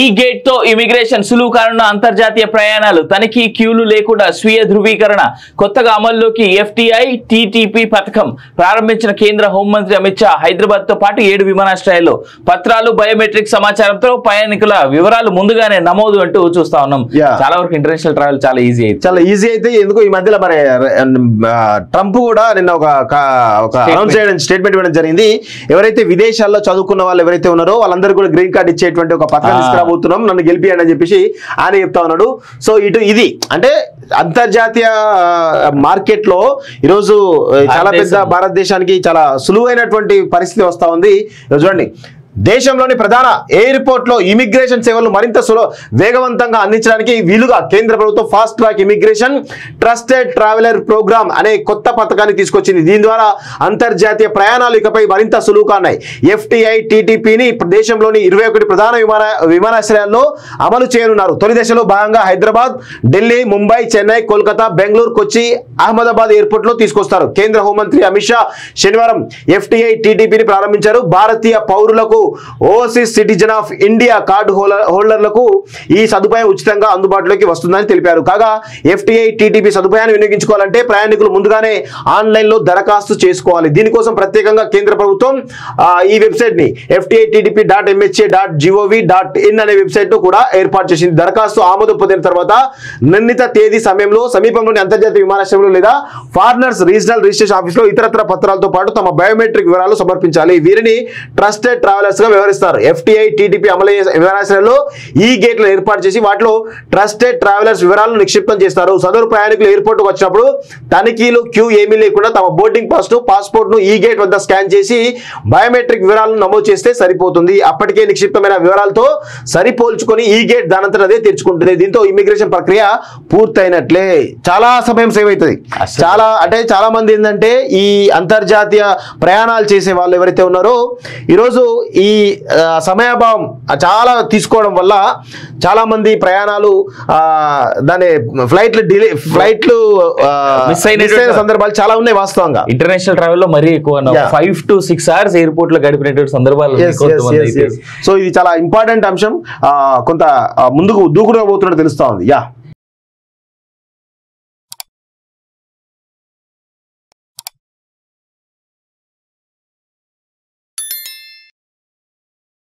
ఈ గేట్ తో ఇమిగ్రేషన్ సులువు కానున్న అంతర్జాతీయ ప్రయాణాలు తనిఖీ క్యూలు లేకుండా స్వీయ ధృవీకరణ కొత్తగా అమల్లోకి ఎఫ్టీఐ టీటీపీ పథకం ప్రారంభించిన కేంద్ర హోంమంత్రి అమిత్ షా హైదరాబాద్ తో పాటు 7 విమానాశ్రయాల్లో పత్రాలు బయోమెట్రిక్ సమాచారంతో ప్రయాణికుల వివరాలు ముందుగానే నమోదు అంటూ చూస్తా ఉన్నాం. చాలా వరకు ఇంటర్నేషనల్ ట్రావెల్ చాలా ఈజీ అయితే ఎందుకు ఈ మధ్యలో మరి ట్రంప్ కూడా నిన్న ఒక అనౌన్స్ చేయడం స్టేట్మెంట్ ఇవ్వడం జరిగింది. ఎవరైతే విదేశాల్లో చదువుకున్న వాళ్ళు ఎవరైతే ఉన్నారో వాళ్ళందరూ కూడా గ్రీన్ కార్డ్ ఇచ్చేటువంటి ఒక పథకం పోతున్నాం, నన్ను గెలిపియండి అని చెప్పేసి ఆయన చెప్తా ఉన్నాడు. సో ఇది అంటే అంతర్జాతీయ మార్కెట్ లో ఈరోజు చాలా పెద్ద భారతదేశానికి చాలా సులువైనటువంటి పరిస్థితి వస్తా ఉంది. చూడండి, దేశంలోని ప్రధాన ఎయిర్పోర్ట్ లో ఇమిగ్రేషన్ సేవలు మరింత వేగవంతంగా అందించడానికి వీలుగా కేంద్ర ప్రభుత్వం fast track immigration trusted traveller program అనే కొత్త పథకాన్ని తీసుకొచ్చింది. దీని ద్వారా అంతర్జాతీయ ప్రయాణాలు ఇకపై మరింత సులువుగా ఉన్నాయి. ఎఫ్టీఐ టీటీపీని దేశంలోని 21 ప్రధాన విమానాశ్రయాల్లో అమలు చేయనున్నారు. తొలి దశలో భాగంగా హైదరాబాద్, ఢిల్లీ, ముంబై, చెన్నై, కోల్కతా, బెంగళూరు, కొచ్చి, అహ్మదాబాద్ ఎయిర్పోర్ట్ లో తీసుకొస్తారు. కేంద్ర హోంమంత్రి అమిత్ షా శనివారం ఎఫ్టీఐ టీటీపీని ప్రారంభించారు. భారతీయ పౌరులకు overseas citizen of India card హోల్డర్లకు ఈ సదుపాయం ఉచితంగా అందుబాటులోకి వస్తుందని తెలిపారు. కాగా ఎఫ్టీఐ టీటీపీ సదుపాయాన్ని వినియోగించుకోవాలంటే ప్రయాణికులు ముందుగానే ఆన్లైన్ లో దరఖాస్తు చేసుకోవాలి. దీనికోసం ప్రత్యేకంగా కేంద్ర ప్రభుత్వం ఈ వెబ్సైట్ ని ftitp.mha.gov.in అనే వెబ్సైట్ ను కూడా ఏర్పాటు చేసింది. దరఖాస్తు ఆమోదం పొందిన తర్వాత నిర్ణీత తేదీ సమయంలో సమీపంలోని అంతర్జాతీయ విమానాశ్రయంలో లేదా ఫారినర్స్ రీజనల్ రిజిస్ట్రేషన్ ఆఫీస్ లో ఇతరత్ర పత్రాలతో పాటు తమ బయోమెట్రిక్ వివరాలు సమర్పించాలి. వీరిని ట్రస్టెడ్ ట్రావెలర్స్ గా వ్యవహరిస్తారు. ఎఫ్టీఐ టీటీపీ అమలయ్యే విమానాశ్రయాల్లో ఈ గేట్లు ఏర్పాటు చేసి వాటిలో ట్రస్టెడ్ ట్రావెలర్స్ వివరాలను నిక్షిప్తం చేస్తారు. సదరు ప్రయాణికులు ఎయిర్పోర్ట్ కు వచ్చినప్పుడు తనిఖీలు క్యూ ఏమీ లేకుండా తమ బోర్డింగ్ పాస్పోర్ట్ ను ఈ గేట్ వద్ద స్కాన్ చేసి బయోమెట్రిక్ వివరాలను నమోదు చేస్తే సరిపోతుంది. అప్పటికే నిక్షిప్తమైన వివరాలతో సరిపోల్చుకొని ఈ గేట్ దానంతట అదే తెరుచుకుంటుంది. దీంతో ఇమిగ్రేషన్ ప్రక్రియ పూర్తయినట్లే. చాలా సమయం సేవ్ అవుతుంది. చాలా మంది ఏంటంటే ఈ అంతర్జాతీయ ప్రయాణాలు చేసే వాళ్ళు ఎవరైతే ఉన్నారో ఈరోజు ఈ సమయాభావం చాలా తీసుకోవడం వల్ల చాలా మంది ప్రయాణాలు దాని ఫ్లైట్లు మిస్ అయిన సందర్భాలు చాలా ఉన్నాయి. వాస్తవంగా ఇంటర్నేషనల్ ట్రావెల్ లో మరీ ఎక్కువ 5 to 6 hours ఎయిర్పోర్ట్ లో గడిపినటువంటి సందర్భాలు. సో ఇది చాలా ఇంపార్టెంట్ అంశం. కొంత ముందుకు దూకుడుగా పోతున్నట్టు తెలుస్తా ఉంది.